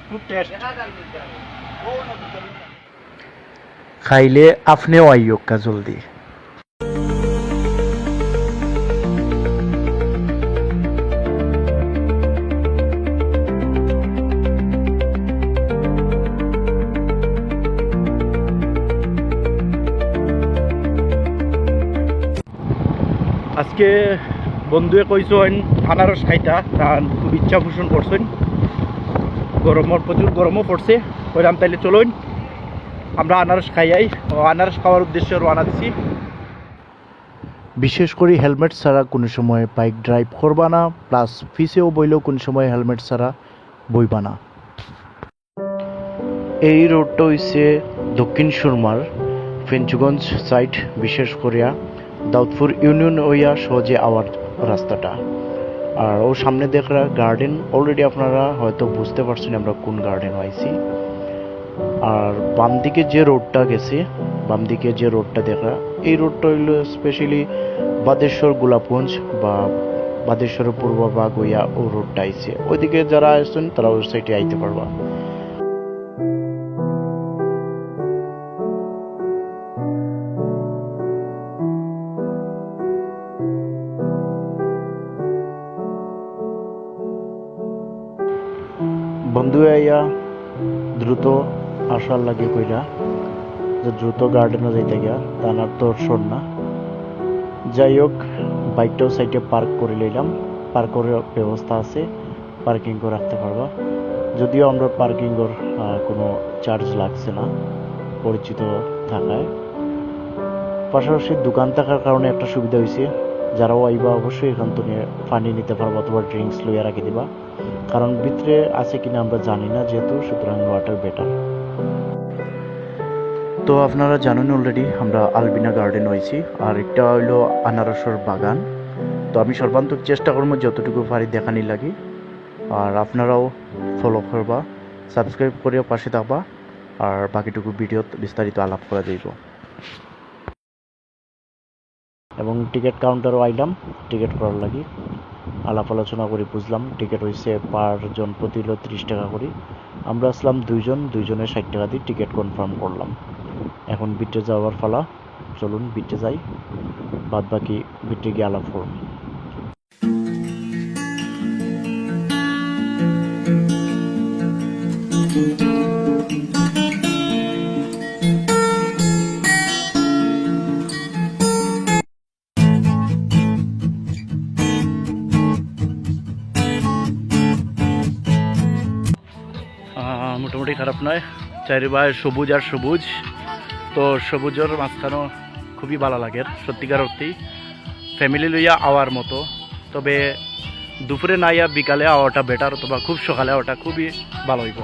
খুব টেস্ট খাইলে আপনিও আইয়ক্কা জলদি। আজকে বন্ধুয়ে কইছেন আনারস খাইতা, তার খুব ইচ্ছা পোষণ করছেন। প্রচুর গরমও পড়ছে, কইলাম তাইলে চলুন আমরা আনারস খাইয়াই। আনারস খাওয়ার উদ্দেশ্যে রওনা দিছি। বিশেষ করে হেলমেট ছাড়া কোনো সময় বাইক ড্রাইভ করবা না, প্লাস ফিসেও বইলেও কোনো সময় হেলমেট ছাড়া বইবা না। এই রোডটা হইছে দক্ষিণ সুরমার ফেঞ্চুগঞ্জ সাইড, বিশেষ করিয়া দাউদপুর ইউনিয়ন হইয়া সহজে আওয়ার রাস্তাটা। আর ও সামনে দেখা গার্ডেন, অলরেডি আপনারা হয়তো বুঝতে পারছেন আমরা কোন গার্ডেন আইছি। আর বাম দিকে যে রোডটা গেছে, বাম দিকে যে রোডটা দেখা, এই রোডটা হইল স্পেশালি বাদেশ্বর গোলাপগঞ্জ বা বাদেশ্বরের পূর্বভাগ হইয়া ও রোডটা আইছে। ওইদিকে যারা আসছেন তারা ওই সাইডে আইতে পারবা। বন্ধু আইয়া দ্রুত আসার লাগে কইরা যে দ্রুত গার্ডেনে যাইতে গিয়া তানার তোর শোন না। যাই হোক, বাইকটাও সাইডে পার্ক করে লইলাম। পার্কের ব্যবস্থা আছে, পার্কিং করে রাখতে পারবা। যদিও আমরা পার্কিংয়ের কোনো চার্জ লাগছে না পরিচিত থাকায়। পাশাপাশি দোকান থাকার কারণে একটা সুবিধা হয়েছে, যারাও আইবা অবশ্যই এখান থেকে পানি নিতে পারবা অথবা ড্রিঙ্কস লইয়া রাখি দিবা, কারণ ভিতরে আছে কিনা আমরা জানি না যেহেতু, সুতরাং ওয়াটার বেটার। তো আপনারা জানেন অলরেডি আমরা আলবিনা গার্ডেন হয়েছি, আর একটা হইলো আনারসের বাগান। তো আমি সর্বান্তক চেষ্টা করবো যতটুকু পারি দেখানি লাগি, আর আপনারাও ফলো করবা, সাবস্ক্রাইব করিয়া পাশে থাকবা, আর বাকিটুকু ভিডিও বিস্তারিত আলাপ করা যাইব। এবং টিকিট কাউন্টারও আইলাম টিকিট করার লাগি, আলাপ আলোচনা করে বুঝলাম টিকিট হয়েছে পার জন প্রতি 30 টাকা করে। আমরা আসলাম দুইজনের 60 টাকা দিয়ে টিকিট কনফার্ম করলাম। এখন বিটে যাওয়ার ফালা, চলুন বিটে যাই, বাদ বাকি বিটে গিয়ে আলাপ করুন। মোটামুটি খারাপ নয়, চারিপাশে সবুজ আর সবুজ। তো সবুজের মাঝখানেও খুবই ভালো লাগে, সত্যিকার অর্থেই ফ্যামিলি লইয়া আওয়ার মতো। তবে দুপুরে না ইয়া বিকালে আওয়াটা বেটার, অথবা খুব সকালে আওয়াটা খুবই ভালো হইব।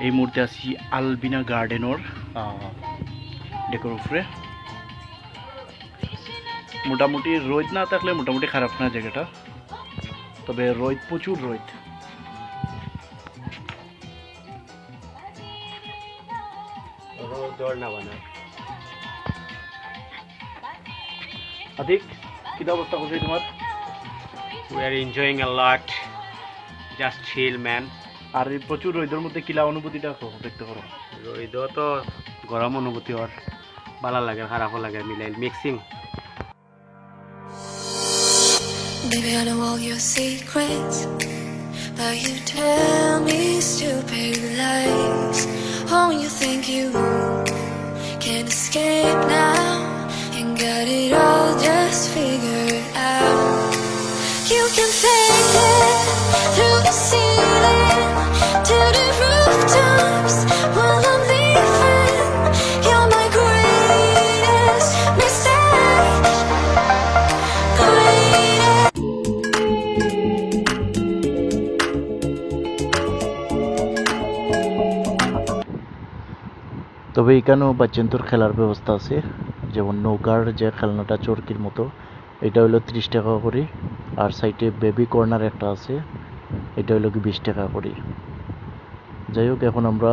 এই মুহূর্তে আছি আলবিনা গার্ডেনের ডেকোর উপরে। মোটামুটি রোদ না থাকলে মোটামুটি খারাপ না জায়গাটা, তবে রোদ প্রচুর রোদ। আদিক কি অবস্থা করছে তোমার? We are enjoying a lot. Just chill, man. আর এই প্রচুর রোদের মধ্যে কিলা অনুভূতিটা দেখতে পারো। রোদ তো গরম অনুভূতি ওর ভালো লাগে, খারাপও লাগে, মিলাই mixing. Baby, I know all your secrets, but you tell me stupid lies. Oh, you think you can escape now and got it all just figured out. You can fake it through the ceiling to the rooftops while I'm leaving. You're my greatest mistake. তবে এখানেও বাচ্চাদের খেলার ব্যবস্থা আছে, যেমন নৌকার যে খেলনাটা চরকির মতো, এটা হলো 30 টাকা করে। আর সাইডে বেবি কর্নার একটা আছে, এটা হলো কি 20 টাকা করে। যাই হোক, এখন আমরা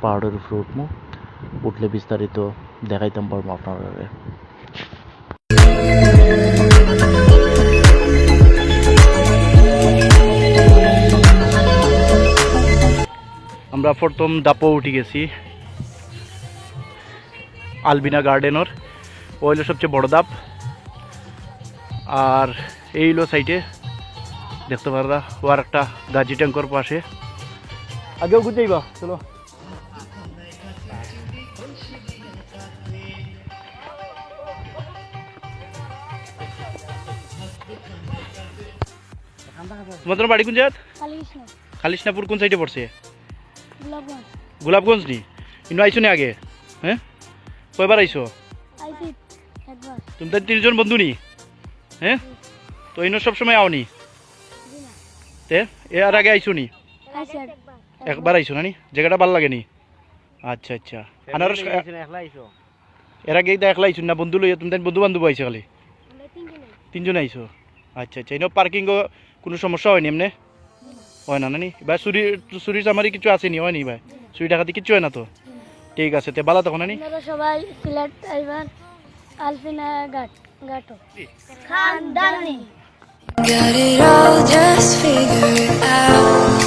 পাহাড়ের উপরে উঠবো, উঠলে বিস্তারিত দেখাইতাম পারবো আপনারা। আমরা প্রথম দাপো উঠে গেছি আলবিনা গার্ডেনর, ও হইলো সবচেয়ে বড় দাপ। আর এই হলো সাইডে দেখতে পাররা, ও আর একটা গাজি ট্যাঙ্কর পাশে। আগেও ঘুরতেইবা চলো। তোমাদের বাড়ি কোন জায়গা? খালিশনাপুর কোন সাইডে পড়ছে? গোলাপগঞ্জ নি? কিন্তু আইসো নি আগে? হ্যাঁ, কয়বার আইসো? তুমি তো 3 জন বন্ধু নি? হ্যাঁ, তো ইনো সব সময় আও নি? তে এর আগে আইসো নি? একবার আইসো না নি? জায়গাটা ভালো লাগে নি? আচ্ছা আচ্ছা। আনারস এর আগে একলা আইসো না বন্ধু লইয়া? তুমি বন্ধু বান্ধব আইসো খালি? 3 জন আইসো। আচ্ছা আচ্ছা। ইনো পার্কিং কোনো সমস্যা হয়নি এমনি? হয় না নানি? ভাই চুরি চামারি কিছু আসেনি? হয়নি ভাই? চুরি ডাকাতি কিচ্ছু হয় না তো? ঠিক আছে, তে ভালো তখন নানি? সবাই সিলেট আইবার আলফিনা ঘাটো খানদানি। Got it all, just figure it out.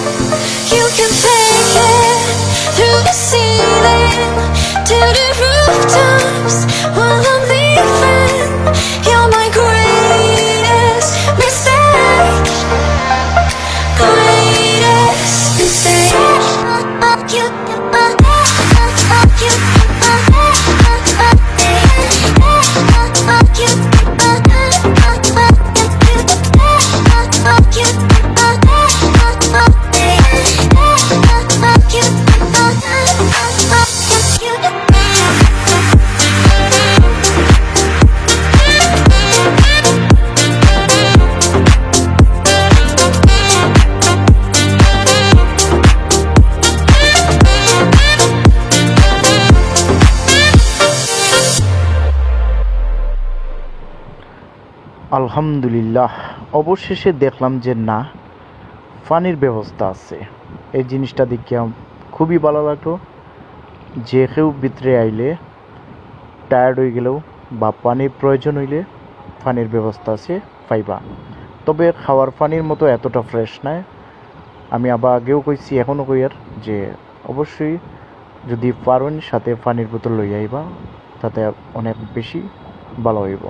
You can fake it through the ceiling to the rooftops while I'm leaving. You're my greatest mistake, greatest mistake. আলহামদুলিল্লাহ, অবশেষে দেখলাম যে না, পানির ব্যবস্থা আছে। এই জিনিসটা দেখে খুবই ভালো লাগলো। যে কেউ ভিতরে আইলে টায়ার্ড হয়ে গেলেও বা পানির প্রয়োজন হইলে পানির ব্যবস্থা আছে, পাইবা। তবে খাওয়ার পানির মতো এতটা ফ্রেশ নয়। আমি আবার আগেও কইছি, এখনও কই আর, যে অবশ্যই যদি পারেন সাথে পানির বোতল লই আইবা, তাতে অনেক বেশি ভালো হইব।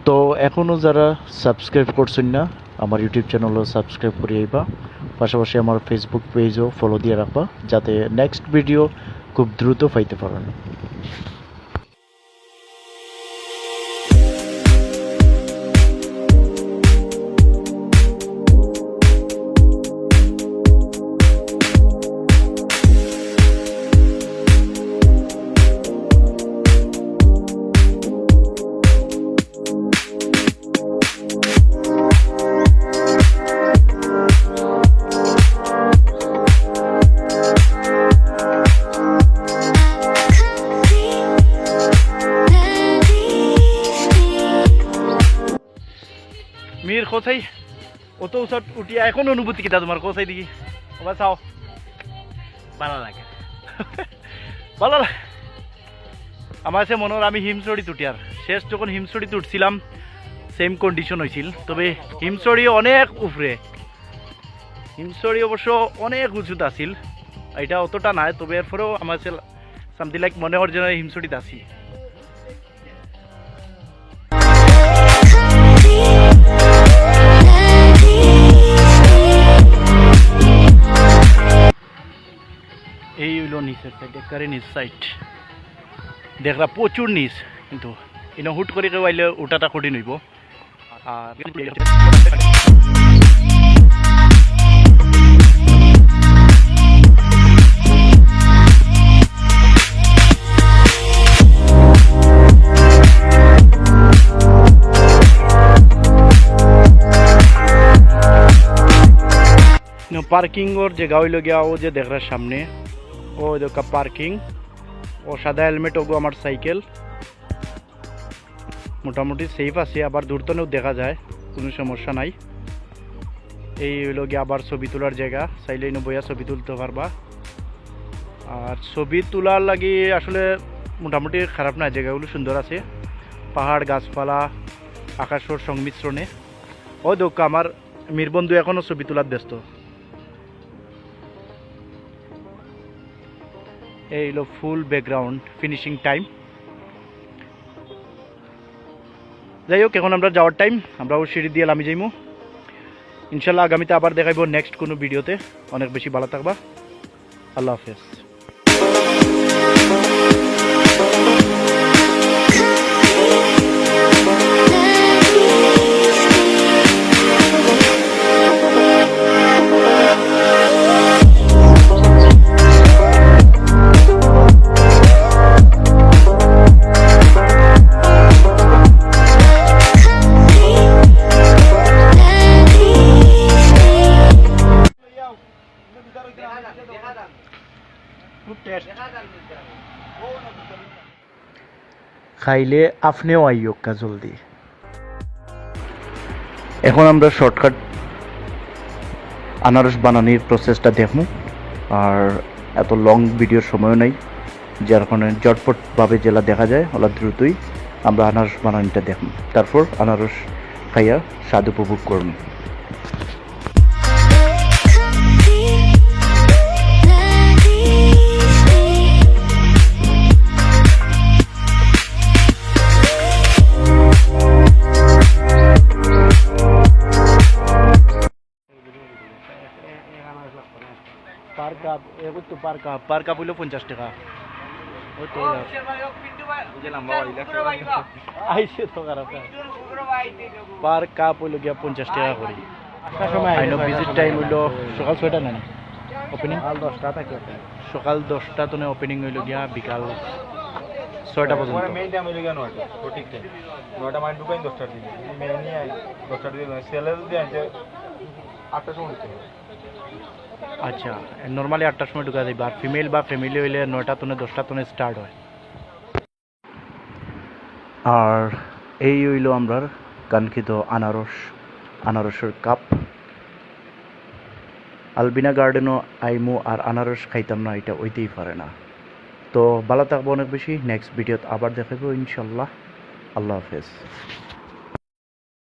তো এখনও যারা সাবস্ক্রাইব করছেন না, আমার ইউটিউব চ্যানেলও সাবস্ক্রাইব করে আইবা। পাশাপাশি আমার ফেসবুক পেজও ফলো দিয়ে রাখবা, যাতে নেক্সট ভিডিও খুব দ্রুত পাইতে পারেন। মির কোথায় অত উচত উঠিয়া এখন অনুভূতি কিটা তোমার? কোথায় দেখি ওবা চাও। ভালো লাগে ভালো লাগে আমার সে মনে হয় আমি হিমসড়ি তুটিয়ার শেষ যখন হিমসড়ি তুটছিলাম সেম কন্ডিশন হয়েছিল। তবে হিমসড়ি অনেক উপরে, হিমসড়ি অবশ্য অনেক উঁচুতে আছিল, এটা অতটা নাই। তবে এরপরেও আমার সে সামথিং লাইক মনে হওয়ার জন্য হিমসড়িতে আছি। এই হইল নিচের সাইড, একেবারে নিচ সাইড দেখরা প্রচুর নিচ, কিন্তু এনে হুট করে কেউ আইলে ওটাটা কঠিন হইব। আর পার্কিং ওর জায়গা হইল গিয়া ও যে দেখরার সামনে, ও দেখা পার্কিং, ও সাদা হেলমেট, ওগো আমার সাইকেল। মোটামুটি সেফ আছে, আবার দূরতনেও দেখা যায়, কোনো সমস্যা নাই। এই হইল গিয়ে আবার ছবি তোলার জায়গা, চাইলে এনে বইয়া ছবি তুলতে পারবা। আর ছবি তোলার লাগি আসলে মোটামুটি খারাপ না, জায়গাগুলো সুন্দর আছে, পাহাড় গাছপালা আকাশের সংমিশ্রণে। ও দুঃখ আমার মীর বন্ধু এখনও ছবি তোলার ব্যস্ত। এই হলো ফুল ব্যাকগ্রাউন্ড, ফিনিশিং টাইম। যাই হোক, এখন আমরা যাওয়ার টাইম, আমরা ওই সিঁড়ি দিয়ে নামি যাইমু। ইনশাল্লাহ আগামীতে আবার দেখাইব নেক্সট কোনো ভিডিওতে। অনেক বেশি ভালো থাকবা, আল্লাহ হাফেজ। খাইলে আপনিও আইও কা জলদি। এখন আমরা শর্টকাট আনারস বানানোর প্রসেসটা দেখবো, আর এত লং ভিডিওর সময়ও নাই, যার কারণে জটপটভাবে যেটা দেখা যায় ওলা দ্রুতই আমরা আনারস বানানোটা দেখব, তারপর আনারস খাইয়া স্বাদ উপভোগ করব। পার কাপ হইল 50 টাকা। আইসে তো খারাপ, পার কাপ হইল গিয়া 50 টাকা করে। ভিজিট টাইম হইল সকাল 6টা না ওপেনিং, সকাল 10টা তো ওপেনিং হইল গিয়া বিকাল 6টা পর্যন্ত। আচ্ছা, নর্মালি 8টার সময় ঢুকা যাবে, আর ফিমেল বা ফ্যামিলি হইলে 9টা তনে 10টা তনে স্টার্ট হয়। আর এই হইল আমরা কাঙ্ক্ষিত আনারসের কাপ। আলবিনা গার্ডেনও আইমু আর আনারস খাইতাম না, এটা ওইতেই পারে না। তো ভালো থাকবো অনেক বেশি, নেক্সট ভিডিওতে আবার দেখাবো ইনশাল্লাহ। আল্লাহ হাফেজ।